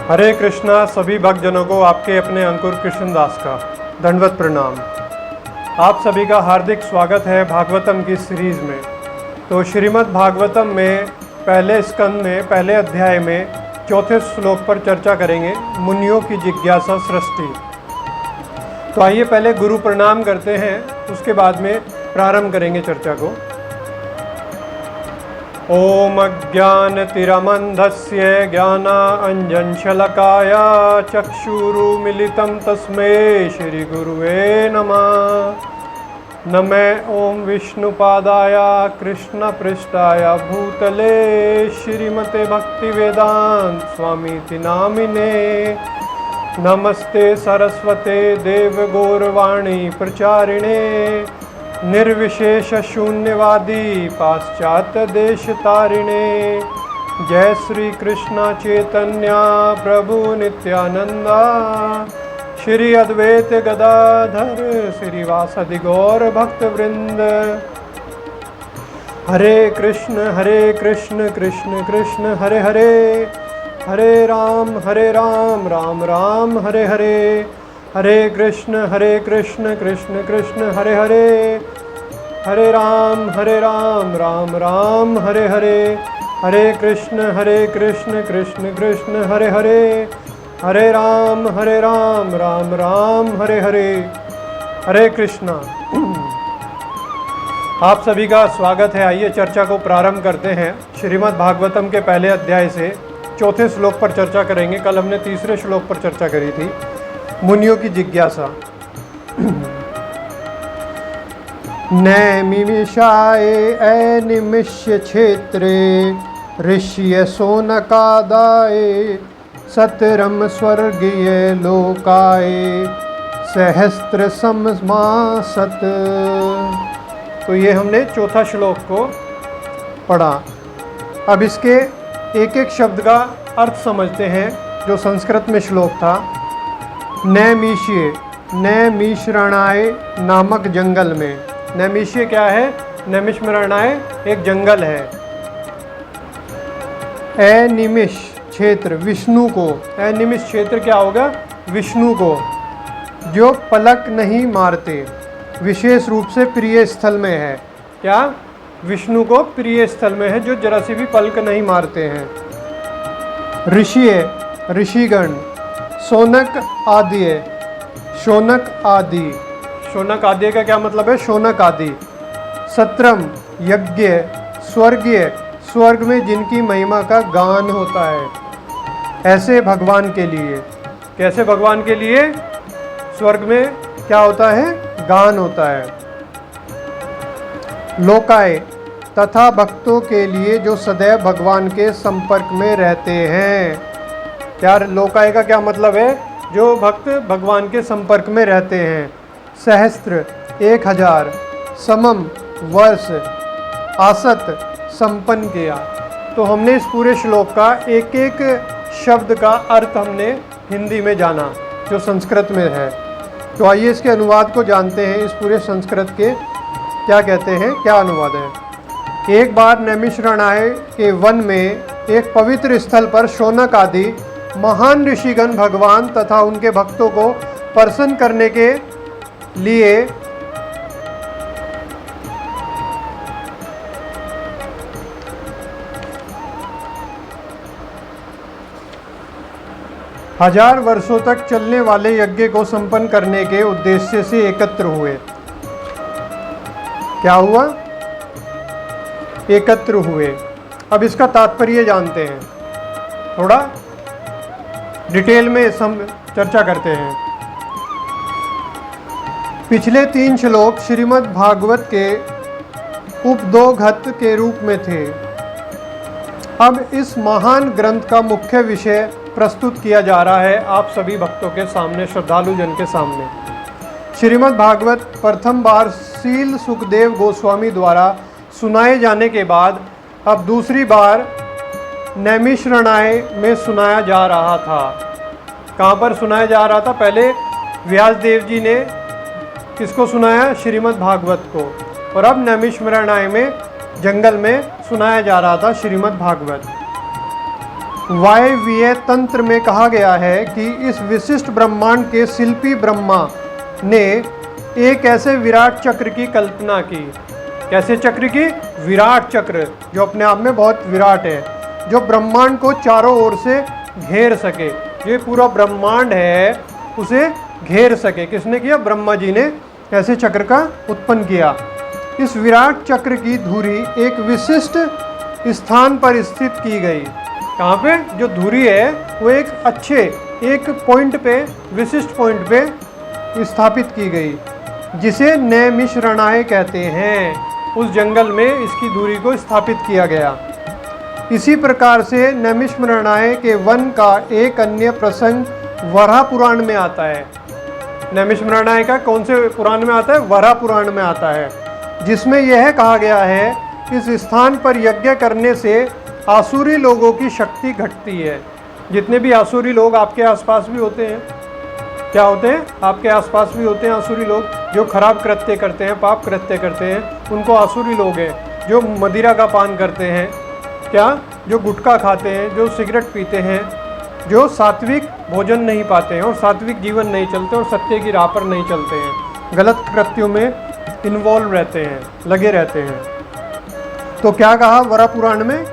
हरे कृष्णा। सभी भक्तजनों को आपके अपने अंकुर कृष्णदास का दंडवत प्रणाम। आप सभी का हार्दिक स्वागत है भागवतम की सीरीज़ में। तो श्रीमद् भागवतम में पहले स्कंद में पहले अध्याय में चौथे श्लोक पर चर्चा करेंगे, मुनियों की जिज्ञासा सृष्टि। तो आइए पहले गुरु प्रणाम करते हैं, उसके बाद में प्रारंभ करेंगे चर्चा को। ओम अज्ञानतिरमन्धस्य ज्ञानाञ्जनशलाकया चक्षुरुन्मीलितं तस्मै श्रीगुरुवे नमः। नमः ओम विष्णुपादाय कृष्णपृष्ठाय भूतले श्रीमते भक्तिवेदांत स्वामीति नामिने। नमस्ते सरस्वते देवगौरवाणी प्रचारिणे निर्विशेष शून्यवादी पाश्चात्य देश तारिणे। जय श्री कृष्ण चैतन्य प्रभु नित्यानंदा श्री अद्वैत गदाधर श्रीवासदि गौर भक्त वृंद। हरे कृष्ण कृष्ण कृष्ण हरे हरे, हरे राम राम राम हरे हरे। हरे कृष्ण कृष्ण कृष्ण हरे हरे, हरे राम राम राम हरे हरे। हरे कृष्ण कृष्ण कृष्ण हरे हरे, हरे राम राम राम हरे हरे। हरे कृष्णा। आप सभी का स्वागत है। आइए चर्चा को प्रारंभ करते हैं। श्रीमद् भागवतम के पहले अध्याय से चौथे श्लोक पर चर्चा करेंगे। कल हमने तीसरे श्लोक पर चर्चा करी थी, मुनियों की जिज्ञासा। नैमिषाय अनिमिष्य क्षेत्रे ऋष्य सोनकादाय सतरम स्वर्गीय लोकाय सहस्त्र समासत। तो ये हमने चौथा श्लोक को पढ़ा। अब इसके एक एक शब्द का अर्थ समझते हैं। जो संस्कृत में श्लोक था, नैमिष्य, नैमिषरणाय नामक जंगल में। नैमिष्य क्या है? नैमिषरणाय एक जंगल है। अनिमिष क्षेत्र, विष्णु को। अनिमिष क्षेत्र क्या होगा? विष्णु को, जो पलक नहीं मारते, विशेष रूप से प्रिय स्थल में है। क्या? विष्णु को प्रिय स्थल में है, जो जरा सी भी पलक नहीं मारते हैं। ऋषि, ऋषिगण। शौनक आदि, शौनक आदि। शौनक आदि का क्या मतलब है? शौनक आदि। सत्रम, यज्ञ। स्वर्गीय, स्वर्ग में जिनकी महिमा का गान होता है, ऐसे भगवान के लिए। कैसे भगवान के लिए? स्वर्ग में क्या होता है? गान होता है। लोकाय, तथा भक्तों के लिए जो सदैव भगवान के संपर्क में रहते हैं। क्या? लोकाय का क्या मतलब है? जो भक्त भगवान के संपर्क में रहते हैं। सहस्त्र, 1000। समम, वर्ष। आसत, संपन्न किया। तो हमने इस पूरे श्लोक का एक एक शब्द का अर्थ हमने हिंदी में जाना, जो संस्कृत में है। तो आइए इसके अनुवाद को जानते हैं। इस पूरे संस्कृत के क्या कहते हैं, क्या अनुवाद है। एक बार नैमिषरणाय के वन में एक पवित्र स्थल पर शौनक आदि महान ऋषिगण भगवान तथा उनके भक्तों को प्रसन्न करने के लिए हजार वर्षों तक चलने वाले यज्ञ को संपन्न करने के उद्देश्य से एकत्र हुए। क्या हुआ? एकत्र हुए। अब इसका तात्पर्य जानते हैं, थोड़ा डिटेल में चर्चा करते हैं। पिछले 3 श्लोक श्रीमद् भागवत के उपदोघत के रूप में थे। अब इस महान ग्रंथ का मुख्य विषय प्रस्तुत किया जा रहा है आप सभी भक्तों के सामने, श्रद्धालु जन के सामने। श्रीमद् भागवत प्रथम बार शील सुखदेव गोस्वामी द्वारा सुनाए जाने के बाद अब दूसरी बार नैमिषरणाय में सुनाया जा रहा था। कहाँ पर सुनाया जा रहा था? पहले व्यास देव जी ने किसको सुनाया? श्रीमद् भागवत को। और अब नैमिषरणाय में जंगल में सुनाया जा रहा था श्रीमद् भागवत। वायवीय तंत्र में कहा गया है कि इस विशिष्ट ब्रह्मांड के शिल्पी ब्रह्मा ने एक ऐसे विराट चक्र की कल्पना की। कैसे चक्र की? विराट चक्र, जो अपने आप में बहुत विराट है, जो ब्रह्मांड को चारों ओर से घेर सके। ये पूरा ब्रह्मांड है उसे घेर सके। किसने किया? ब्रह्मा जी ने ऐसे चक्र का उत्पन्न किया। इस विराट चक्र की धुरी एक विशिष्ट स्थान पर स्थित की गई। कहाँ पे? जो धुरी है वो एक पॉइंट पे, विशिष्ट पॉइंट पे स्थापित की गई, जिसे नैमिषारण्य कहते हैं। उस जंगल में इसकी धुरी को स्थापित किया गया। इसी प्रकार से नैमिषारण्य के वन का एक अन्य प्रसंग वराह पुराण में आता है। नैमिषारण्य का कौन से पुराण में आता है? वराह पुराण में आता है, जिसमें यह कहा गया है इस स्थान पर यज्ञ करने से आसुरी लोगों की शक्ति घटती है। जितने भी आसुरी लोग आपके आसपास भी होते हैं, क्या होते हैं? आपके आसपास भी होते हैं आसुरी लोग, जो खराब कृत्य करते हैं, पाप कृत्य करते हैं, उनको आसुरी लोग हैं। जो मदिरा का पान करते हैं, क्या? जो गुटखा खाते हैं, जो सिगरेट पीते हैं, जो सात्विक भोजन नहीं पाते हैं और सात्विक जीवन नहीं चलते और सत्य की राह पर नहीं चलते हैं, गलत कृत्यों में इन्वॉल्व रहते हैं, लगे रहते हैं। तो क्या कहा वराह पुराण में?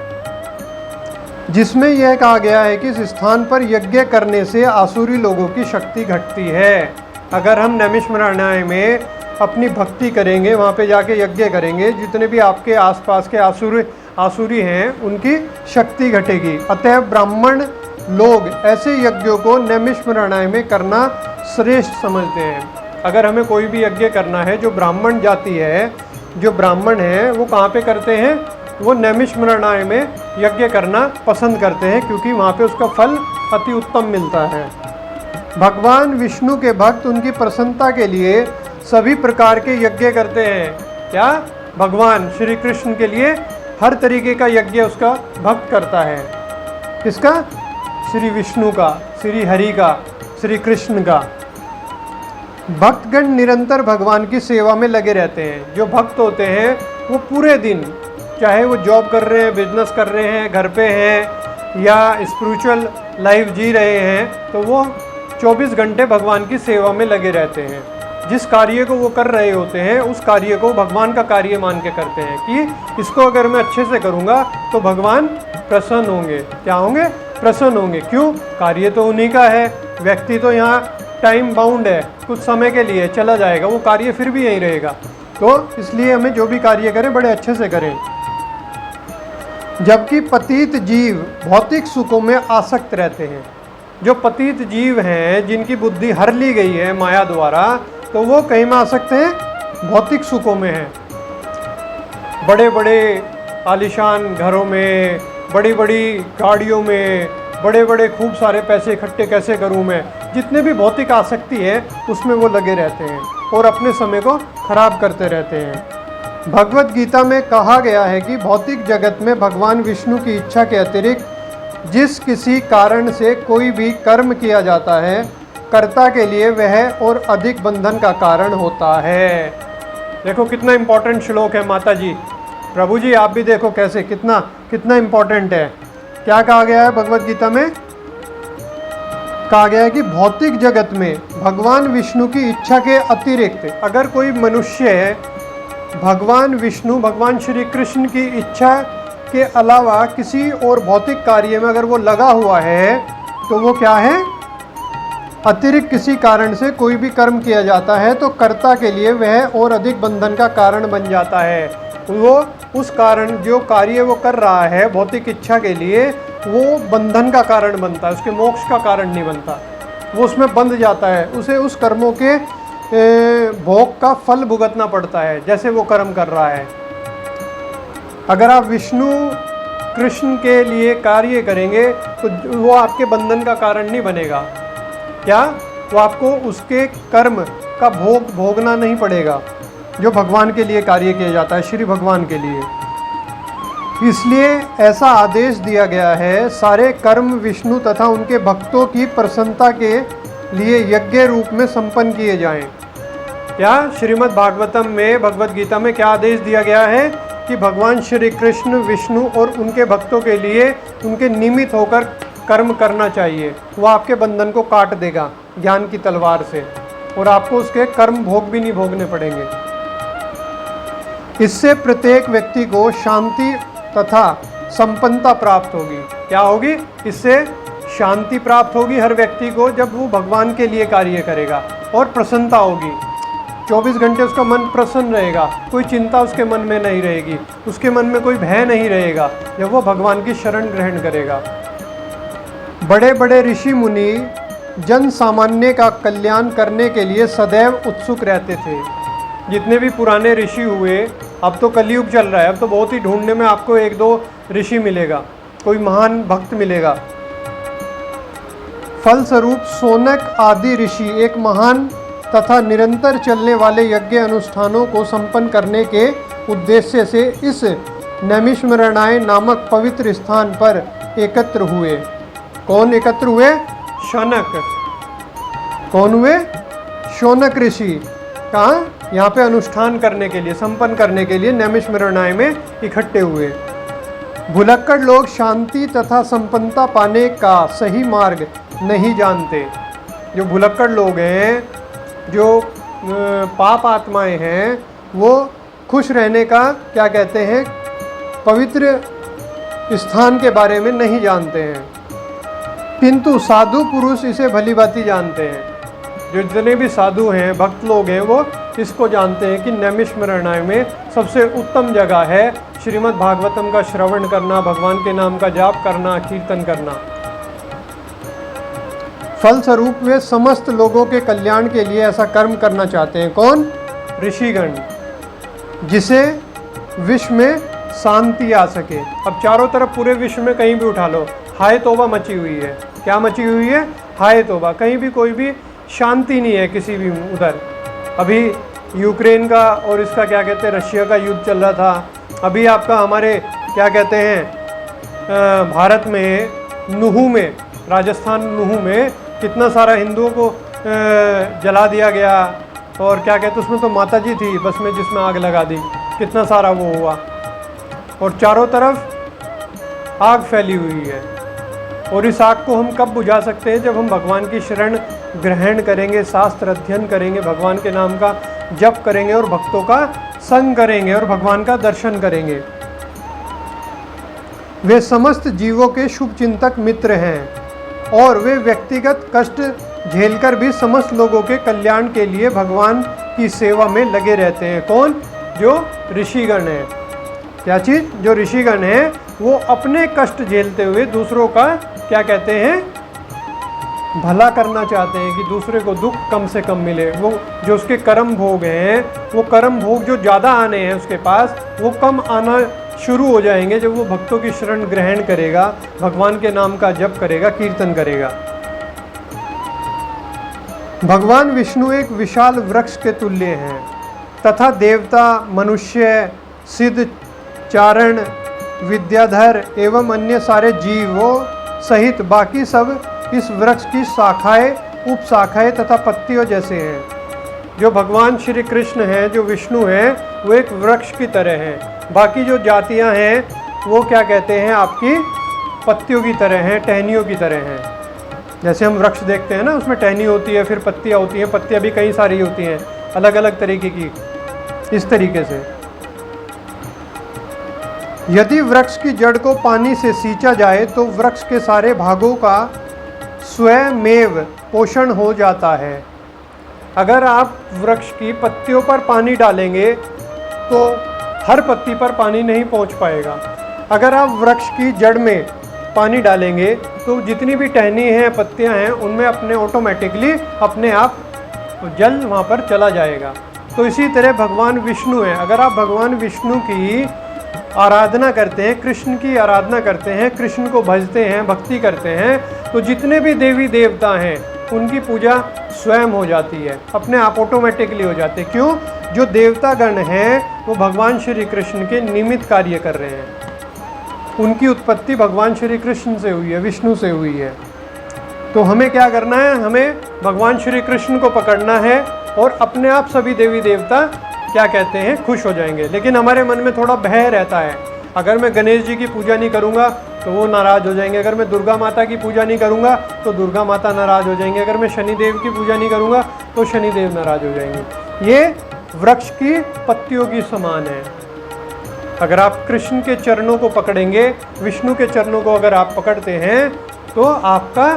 जिसमें यह कहा गया है कि इस स्थान पर यज्ञ करने से आसुरी लोगों की शक्ति घटती है। अगर हम नैमिषारण्य में अपनी भक्ति करेंगे, वहाँ पे जाके यज्ञ करेंगे, जितने भी आपके आसपास के आसुरी हैं उनकी शक्ति घटेगी। अतः ब्राह्मण लोग ऐसे यज्ञों को नैमिषारण्य में करना श्रेष्ठ समझते हैं। अगर हमें कोई भी यज्ञ करना है, जो ब्राह्मण जाति है, जो ब्राह्मण है, वो कहाँ पे करते हैं? वो नैमिषारण्य में यज्ञ करना पसंद करते हैं, क्योंकि वहाँ पे उसका फल अति उत्तम मिलता है। भगवान विष्णु के भक्त उनकी प्रसन्नता के लिए सभी प्रकार के यज्ञ करते हैं। क्या? भगवान श्री कृष्ण के लिए हर तरीके का यज्ञ उसका भक्त करता है। किसका? श्री विष्णु का, श्री हरि का, श्री कृष्ण का। भक्तगण निरंतर भगवान की सेवा में लगे रहते हैं। जो भक्त होते हैं वो पूरे दिन, चाहे वो जॉब कर रहे हैं, बिजनेस कर रहे हैं, घर पे हैं या स्पिरिचुअल लाइफ जी रहे हैं, तो वो 24 घंटे भगवान की सेवा में लगे रहते हैं। जिस कार्य को वो कर रहे होते हैं उस कार्य को भगवान का कार्य मान के करते हैं कि इसको अगर मैं अच्छे से करूँगा तो भगवान प्रसन्न होंगे। क्या होंगे? प्रसन्न होंगे। क्यों? कार्य तो उन्हीं का है। व्यक्ति तो यहाँ टाइम बाउंड है, कुछ समय के लिए चला जाएगा, वो कार्य फिर भी यहीं रहेगा। तो इसलिए हमें जो भी कार्य करें बड़े अच्छे से करें। जबकि पतित जीव भौतिक सुखों में आसक्त रहते हैं। जो पतित जीव हैं, जिनकी बुद्धि हर ली गई है माया द्वारा, तो वो कहीं में आसक्त हैं? भौतिक सुखों में हैं। बड़े बड़े आलीशान घरों में, बड़ी बड़ी गाड़ियों में, बड़े बड़े खूब सारे पैसे इकट्ठे कैसे करूं मैं, जितने भी भौतिक आसक्ति है उसमें वो लगे रहते हैं और अपने समय को खराब करते रहते हैं। भगवत गीता में कहा गया है कि भौतिक जगत में भगवान विष्णु की इच्छा के अतिरिक्त जिस किसी कारण से कोई भी कर्म किया जाता है, कर्ता के लिए वह और अधिक बंधन का कारण होता है। देखो कितना इम्पोर्टेंट श्लोक है माता जी। प्रभु जी आप भी देखो कैसे कितना इम्पोर्टेंट है। क्या कहा गया है भगवत गीता में? कहा गया है कि भौतिक जगत में भगवान विष्णु की इच्छा के अतिरिक्त अगर कोई मनुष्य है, भगवान विष्णु, भगवान श्री कृष्ण की इच्छा के अलावा किसी और भौतिक कार्य में अगर वो लगा हुआ है, तो वो क्या है? अतिरिक्त किसी कारण से कोई भी कर्म किया जाता है तो कर्ता के लिए वह और अधिक बंधन का कारण बन जाता है। वो उस कारण, जो कार्य वो कर रहा है भौतिक इच्छा के लिए, वो बंधन का कारण बनता है, उसके मोक्ष का कारण नहीं बनता। वो उसमें बंध जाता है, उसे उस कर्मों के भोग का फल भुगतना पड़ता है जैसे वो कर्म कर रहा है। अगर आप विष्णु कृष्ण के लिए कार्य करेंगे तो वो आपके बंधन का कारण नहीं बनेगा। क्या? वो आपको उसके कर्म का भोग भोगना नहीं पड़ेगा जो भगवान के लिए कार्य किया जाता है, श्री भगवान के लिए। इसलिए ऐसा आदेश दिया गया है, सारे कर्म विष्णु तथा उनके भक्तों की प्रसन्नता के लिए यज्ञ रूप में संपन्न किए जाएं। क्या? श्रीमद् भागवतम में, भगवत गीता में क्या आदेश दिया गया है कि भगवान श्री कृष्ण, विष्णु और उनके भक्तों के लिए उनके निमित्त होकर कर्म करना चाहिए, वो आपके बंधन को काट देगा ज्ञान की तलवार से, और आपको उसके कर्म भोग भी नहीं भोगने पड़ेंगे। इससे प्रत्येक व्यक्ति को शांति तथा संपन्नता प्राप्त होगी। क्या होगी? इससे शांति प्राप्त होगी हर व्यक्ति को जब वो भगवान के लिए कार्य करेगा, और प्रसन्नता होगी। 24 घंटे उसका मन प्रसन्न रहेगा, कोई चिंता उसके मन में नहीं रहेगी, उसके मन में कोई भय नहीं रहेगा जब वो भगवान की शरण ग्रहण करेगा। बड़े बड़े ऋषि मुनि जन सामान्य का कल्याण करने के लिए सदैव उत्सुक रहते थे। जितने भी पुराने ऋषि हुए, अब तो कलयुग चल रहा है, अब तो बहुत ही ढूंढने में आपको 1-2 ऋषि मिलेगा, कोई महान भक्त मिलेगा। फलस्वरूप शौनक आदि ऋषि एक महान तथा निरंतर चलने वाले यज्ञ अनुष्ठानों को संपन्न करने के उद्देश्य से इस नैमिषारण्य नामक पवित्र स्थान पर एकत्र हुए। कौन एकत्र हुए? शौनक। कौन हुए? शौनक ऋषि। कहाँ? यहाँ पे अनुष्ठान करने के लिए, संपन्न करने के लिए नैमिषारण्य में इकट्ठे हुए। भुलक्कड़ लोग शांति तथा संपन्नता पाने का सही मार्ग नहीं जानते। जो भुलक्कड़ लोग हैं, जो पाप आत्माएं हैं, वो खुश रहने का क्या कहते हैं, पवित्र स्थान के बारे में नहीं जानते हैं, किंतु साधु पुरुष इसे भली भांति जानते हैं। जो जितने भी साधु हैं, भक्त लोग हैं, वो इसको जानते हैं कि नैमिषारण्य में सबसे उत्तम जगह है श्रीमद् भागवतम का श्रवण करना, भगवान के नाम का जाप करना, कीर्तन करना। फलस्वरूप वे समस्त लोगों के कल्याण के लिए ऐसा कर्म करना चाहते हैं। कौन? ऋषिगण, जिसे विश्व में शांति आ सके। अब चारों तरफ पूरे विश्व में कहीं भी उठा लो, हाय तौबा मची हुई है। क्या मची हुई है? हाय तौबा। कहीं भी कोई भी शांति नहीं है किसी भी उधर। अभी यूक्रेन का और इसका क्या कहते हैं, रशिया का युद्ध चल रहा था। अभी आपका हमारे क्या कहते हैं, भारत में नुहू में, राजस्थान नुहू में कितना सारा हिंदुओं को जला दिया गया, और क्या कहते हैं, उसमें तो माता जी थी बस में जिसमें आग लगा दी, कितना सारा वो हुआ, और चारों तरफ आग फैली हुई है। और इस आग को हम कब बुझा सकते हैं? जब हम भगवान की शरण ग्रहण करेंगे, शास्त्र अध्ययन करेंगे, भगवान के नाम का जप करेंगे, और भक्तों का संग करेंगे, और भगवान का दर्शन करेंगे। वे समस्त जीवों के शुभ चिंतक मित्र हैं, और वे व्यक्तिगत कष्ट झेलकर भी समस्त लोगों के कल्याण के लिए भगवान की सेवा में लगे रहते हैं। कौन? जो ऋषिगण हैं। क्या चीज़? जो ऋषिगण हैं वो अपने कष्ट झेलते हुए दूसरों का क्या कहते हैं, भला करना चाहते हैं कि दूसरे को दुख कम से कम मिले। वो जो उसके कर्म भोग हैं, वो कर्म भोग जो ज़्यादा आने हैं उसके पास, वो कम आना शुरू हो जाएंगे जब वो भक्तों की शरण ग्रहण करेगा, भगवान के नाम का जप करेगा, कीर्तन करेगा। भगवान विष्णु एक विशाल वृक्ष के तुल्य हैं तथा देवता, मनुष्य, सिद्ध, चारण, विद्याधर एवं अन्य सारे जीवों सहित बाकी सब इस वृक्ष की शाखाएं, उपशाखाएं तथा पत्तियों जैसे हैं। जो भगवान श्री कृष्ण हैं, जो विष्णु हैं, वो एक वृक्ष की तरह हैं। बाकी जो जातियां हैं वो क्या कहते हैं, आपकी पत्तियों की तरह हैं, टहनियों की तरह हैं। जैसे हम वृक्ष देखते हैं ना, उसमें टहनी होती है, फिर पत्तियां होती हैं, पत्तियां भी कई सारी होती हैं अलग अलग तरीके की। इस तरीके से यदि वृक्ष की जड़ को पानी से सींचा जाए तो वृक्ष के सारे भागों का स्वयमेव पोषण हो जाता है। अगर आप वृक्ष की पत्तियों पर पानी डालेंगे तो हर पत्ती पर पानी नहीं पहुंच पाएगा। अगर आप वृक्ष की जड़ में पानी डालेंगे तो जितनी भी टहनी हैं, पत्तियां हैं, उनमें अपने ऑटोमेटिकली अपने आप जल वहाँ पर चला जाएगा। तो इसी तरह भगवान विष्णु हैं। अगर आप भगवान विष्णु की आराधना करते हैं, कृष्ण की आराधना करते हैं, कृष्ण को भजते हैं, भक्ति करते हैं, तो जितने भी देवी देवता हैं उनकी पूजा स्वयं हो जाती है, अपने आप ऑटोमेटिकली हो जाती है। क्यों? जो देवतागण हैं वो भगवान श्री कृष्ण के निमित्त कार्य कर रहे हैं। उनकी उत्पत्ति भगवान श्री कृष्ण से हुई है, विष्णु से हुई है। तो हमें क्या करना है? हमें भगवान श्री कृष्ण को पकड़ना है और अपने आप सभी देवी देवता क्या कहते हैं, खुश हो जाएंगे। लेकिन हमारे मन में थोड़ा भय रहता है, अगर मैं गणेश जी की पूजा नहीं करूँगा तो वो नाराज़ हो जाएंगे। अगर मैं दुर्गा माता की पूजा नहीं करूँगा तो दुर्गा माता नाराज़ हो जाएंगे। अगर मैं शनिदेव की पूजा नहीं करूँगा तो शनिदेव नाराज़ हो जाएंगे। ये वृक्ष की पत्तियों की समान है। अगर आप कृष्ण के चरणों को पकड़ेंगे, विष्णु के चरणों को अगर आप पकड़ते हैं तो आपका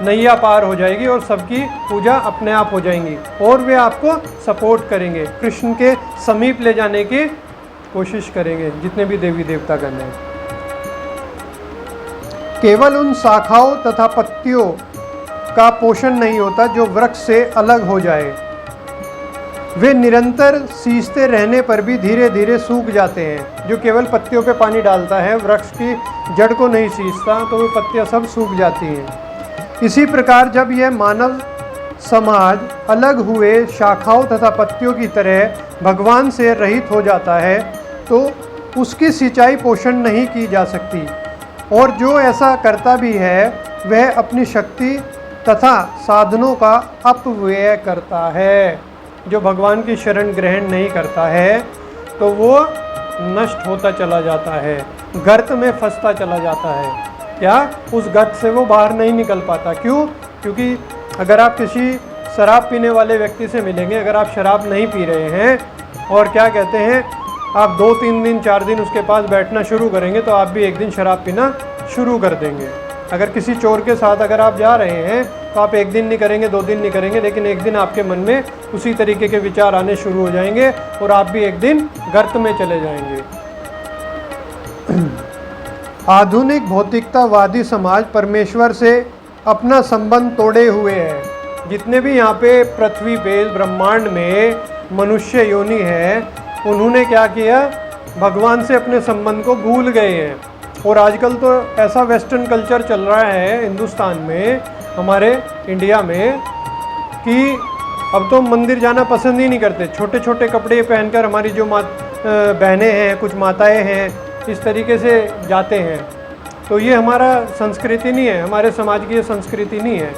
नैया पार हो जाएगी और सबकी पूजा अपने आप हो जाएंगी और वे आपको सपोर्ट करेंगे, कृष्ण के समीप ले जाने की कोशिश करेंगे, जितने भी देवी देवतागण हैं। केवल उन शाखाओं तथा पत्तियों का पोषण नहीं होता जो वृक्ष से अलग हो जाए, वे निरंतर सींचते रहने पर भी धीरे धीरे सूख जाते हैं। जो केवल पत्तियों पे पानी डालता है, वृक्ष की जड़ को नहीं सींचता, तो वे पत्तियां सब सूख जाती हैं। इसी प्रकार जब यह मानव समाज अलग हुए शाखाओं तथा पत्तियों की तरह भगवान से रहित हो जाता है तो उसकी सिंचाई पोषण नहीं की जा सकती, और जो ऐसा करता भी है वह अपनी शक्ति तथा साधनों का अपव्यय करता है। जो भगवान की शरण ग्रहण नहीं करता है तो वो नष्ट होता चला जाता है, गर्त में फंसता चला जाता है। क्या उस गर्त से वो बाहर नहीं निकल पाता? क्यों? क्योंकि अगर आप किसी शराब पीने वाले व्यक्ति से मिलेंगे, अगर आप शराब नहीं पी रहे हैं और क्या कहते हैं, आप 2-3 दिन 4 दिन उसके पास बैठना शुरू करेंगे तो आप भी एक दिन शराब पीना शुरू कर देंगे। अगर किसी चोर के साथ अगर आप जा रहे हैं तो आप 1 दिन नहीं करेंगे, 2 दिन नहीं करेंगे, लेकिन एक दिन आपके मन में उसी तरीके के विचार आने शुरू हो जाएंगे और आप भी एक दिन गर्त में चले जाएंगे। आधुनिक भौतिकतावादी समाज परमेश्वर से अपना संबंध तोड़े हुए है। जितने भी यहाँ पे पृथ्वी पे ब्रह्मांड में मनुष्य योनि है, उन्होंने क्या किया, भगवान से अपने संबंध को भूल गए हैं। और आजकल तो ऐसा वेस्टर्न कल्चर चल रहा है हिंदुस्तान में, हमारे इंडिया में, कि अब तो मंदिर जाना पसंद ही नहीं करते। छोटे छोटे कपड़े पहनकर हमारी जो बहनें हैं, कुछ माताएं हैं, इस तरीके से जाते हैं। तो ये हमारा संस्कृति नहीं है, हमारे समाज की ये संस्कृति नहीं है।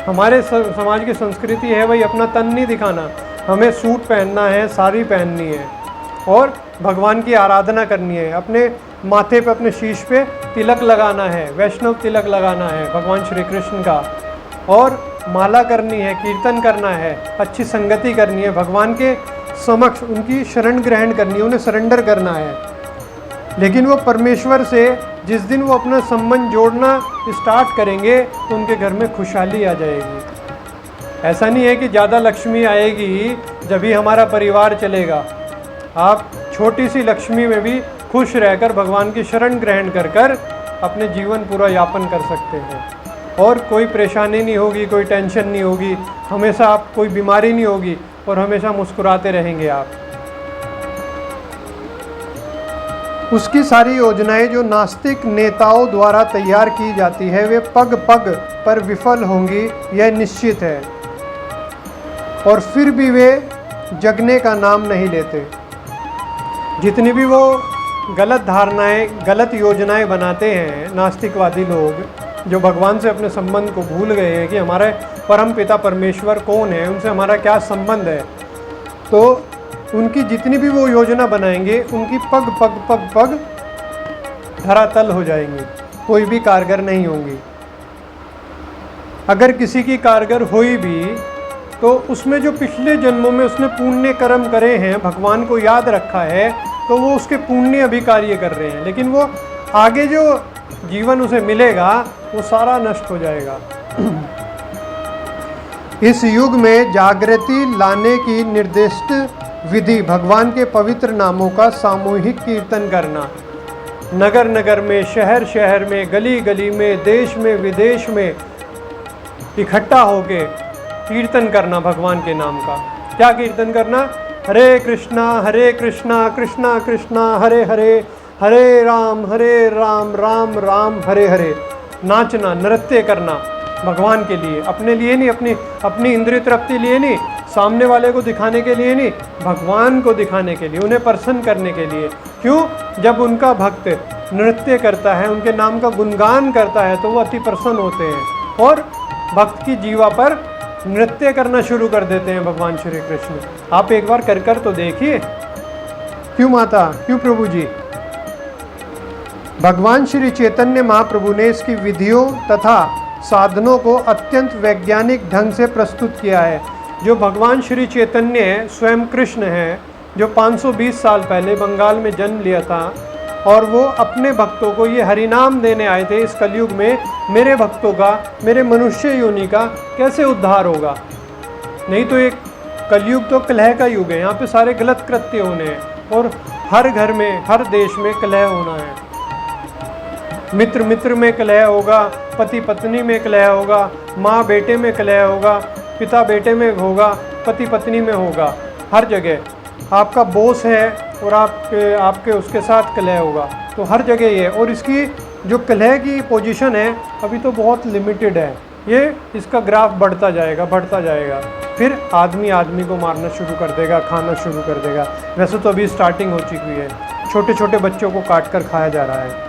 हमारे समाज की संस्कृति है भाई अपना तन नहीं दिखाना, हमें सूट पहनना है, साड़ी पहननी है और भगवान की आराधना करनी है। अपने माथे पे, अपने शीश पे तिलक लगाना है, वैष्णव तिलक लगाना है भगवान श्री कृष्ण का, और माला करनी है, कीर्तन करना है, अच्छी संगति करनी है, भगवान के समक्ष उनकी शरण ग्रहण करनी है, उन्हें सरेंडर करना है। लेकिन वो परमेश्वर से जिस दिन वो अपना संबंध जोड़ना स्टार्ट करेंगे तो उनके घर में खुशहाली आ जाएगी। ऐसा नहीं है कि ज़्यादा लक्ष्मी आएगी जब ही हमारा परिवार चलेगा। आप छोटी सी लक्ष्मी में भी खुश रहकर भगवान की शरण ग्रहण कर कर अपने जीवन पूरा यापन कर सकते हैं और कोई परेशानी नहीं होगी, कोई टेंशन नहीं होगी, हमेशा आप कोई बीमारी नहीं होगी और हमेशा मुस्कुराते रहेंगे आप। उसकी सारी योजनाएं जो नास्तिक नेताओं द्वारा तैयार की जाती है वे पग पग पर विफल होंगी, यह निश्चित है। और फिर भी वे जगने का नाम नहीं लेते। जितनी भी वो गलत धारणाएं, गलत योजनाएं बनाते हैं नास्तिकवादी लोग, जो भगवान से अपने संबंध को भूल गए हैं कि हमारे परम पिता परमेश्वर कौन है, उनसे हमारा क्या संबंध है, तो उनकी जितनी भी वो योजना बनाएंगे उनकी पग पग पग पग धरातल हो जाएंगी, कोई भी कारगर नहीं होंगी। अगर किसी की कारगर हुई भी तो उसमें जो पिछले जन्मों में उसने पुण्य कर्म करे हैं, भगवान को याद रखा है, तो वो उसके पुण्य अभी कार्य कर रहे हैं, लेकिन वो आगे जो जीवन उसे मिलेगा वो सारा नष्ट हो जाएगा। इस युग में जागृति लाने की निर्दिष्ट विधि भगवान के पवित्र नामों का सामूहिक कीर्तन करना, नगर नगर में, शहर शहर में, गली गली में, देश में, विदेश में इकट्ठा होके कीर्तन करना भगवान के नाम का। क्या कीर्तन करना? हरे कृष्णा कृष्णा कृष्णा हरे हरे, हरे राम राम राम हरे हरे। नाचना, नृत्य करना भगवान के लिए, अपने लिए नहीं, अपनी इंद्रिय तृप्ति लिए नहीं, सामने वाले को दिखाने के लिए नहीं, भगवान को दिखाने के लिए, उन्हें प्रसन्न करने के लिए। क्यों? जब उनका भक्त नृत्य करता है, उनके नाम का गुणगान करता है तो वो अति प्रसन्न होते हैं और भक्त की जीवा पर नृत्य करना शुरू कर देते हैं भगवान श्री कृष्ण। आप एक बार कर तो देखिए। क्यों माता, क्यों प्रभु जी? भगवान श्री चैतन्य महाप्रभु ने इसकी विधियों तथा साधनों को अत्यंत वैज्ञानिक ढंग से प्रस्तुत किया है। जो भगवान श्री चैतन्य स्वयं कृष्ण हैं, जो 520 साल पहले बंगाल में जन्म लिया था, और वो अपने भक्तों को ये हरिनाम देने आए थे इस कलयुग में, मेरे भक्तों का, मेरे मनुष्य योनि का कैसे उद्धार होगा। नहीं तो एक कलयुग तो कलह का युग है, यहाँ पे सारे गलत कृत्य होने हैं और हर घर में, हर देश में कलह होना है। मित्र मित्र में कलह होगा, पति पत्नी में कलह होगा, माँ बेटे में कलह होगा, पिता बेटे में होगा, पति पत्नी में होगा, हर जगह। आपका बॉस है और आपके उसके साथ कलह होगा, तो हर जगह ये। और इसकी जो कलह की पोजीशन है अभी तो बहुत लिमिटेड है, ये इसका ग्राफ बढ़ता जाएगा, फिर आदमी आदमी को मारना शुरू कर देगा, खाना शुरू कर देगा। वैसे तो अभी स्टार्टिंग हो चुकी है, छोटे छोटे बच्चों को काट कर खाया जा रहा है।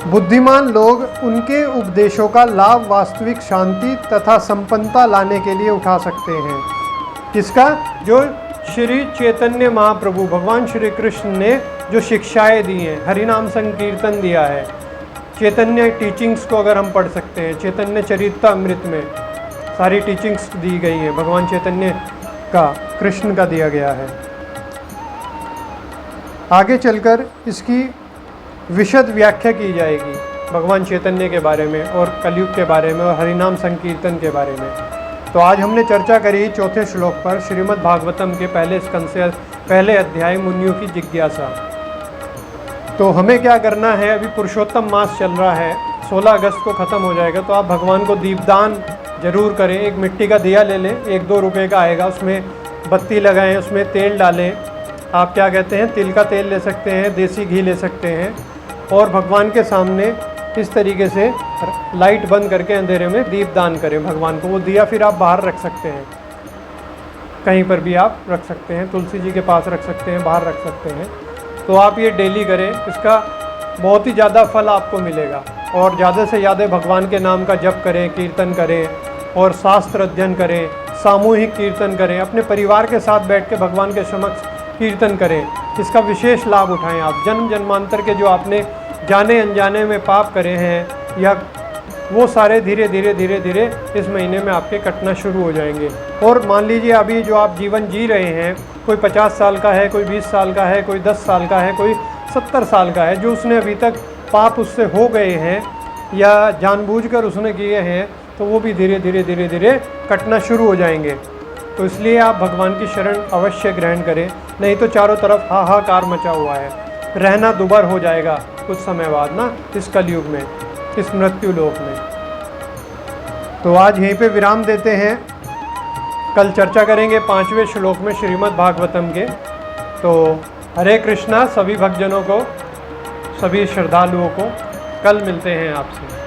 बुद्धिमान लोग उनके उपदेशों का लाभ वास्तविक शांति तथा संपन्नता लाने के लिए उठा सकते हैं। किसका? जो श्री चैतन्य महाप्रभु भगवान श्री कृष्ण ने जो शिक्षाएं दी हैं, हरिनाम संकीर्तन दिया है, चैतन्य टीचिंग्स को अगर हम पढ़ सकते हैं, चैतन्य चरितामृत में सारी टीचिंग्स दी गई हैं, भगवान चैतन्य का, कृष्ण का दिया गया है। आगे चलकर इसकी विशद व्याख्या की जाएगी भगवान चैतन्य के बारे में और कलयुग के बारे में और हरिनाम संकीर्तन के बारे में। तो आज हमने चर्चा करी चौथे श्लोक पर, श्रीमद् भागवतम के पहले स्कंद से पहले अध्याय, मुनियों की जिज्ञासा। तो हमें क्या करना है, अभी पुरुषोत्तम मास चल रहा है, 16 अगस्त को ख़त्म हो जाएगा, तो आप भगवान को दीपदान जरूर करें। एक मिट्टी का दिया ले लें, 1-2 रुपये का आएगा, उसमें बत्ती लगाएं, उसमें तेल डालें, आप क्या कहते हैं, तिल का तेल ले सकते हैं, देसी घी ले सकते हैं, और भगवान के सामने इस तरीके से लाइट बंद करके अंधेरे में दीप दान करें भगवान को। वो दिया फिर आप बाहर रख सकते हैं, कहीं पर भी आप रख सकते हैं, तुलसी जी के पास रख सकते हैं, बाहर रख सकते हैं। तो आप ये डेली करें, इसका बहुत ही ज़्यादा फल आपको मिलेगा। और ज़्यादा से ज़्यादा भगवान के नाम का जप करें, कीर्तन करें और शास्त्र अध्ययन करें, सामूहिक कीर्तन करें, अपने परिवार के साथ बैठ के भगवान के समक्ष कीर्तन करें। इसका विशेष लाभ उठाएं आप। जन्म जन्मांतर के जो आपने जाने अनजाने में पाप करे हैं, या वो सारे धीरे धीरे इस महीने में आपके कटना शुरू हो जाएंगे। और मान लीजिए अभी जो आप जीवन जी रहे हैं, कोई 50 साल का है, कोई 20 साल का है, कोई 10 साल का है, कोई 70 साल का है, जो उसने अभी तक पाप उससे हो गए हैं या जानबूझकर उसने किए हैं, तो वो भी धीरे धीरे कटना शुरू हो जाएंगे। तो इसलिए आप भगवान की शरण अवश्य ग्रहण करें, नहीं तो चारों तरफ हाहाकार मचा हुआ है, रहना दुभर हो जाएगा कुछ समय बाद ना, इस कलयुग में, इस मृत्यु लोक में। तो आज यहीं पे विराम देते हैं, कल चर्चा करेंगे 5वें श्लोक में श्रीमद् भागवतम के। तो हरे कृष्णा सभी भक्तजनों को, सभी श्रद्धालुओं को, कल मिलते हैं आपसे।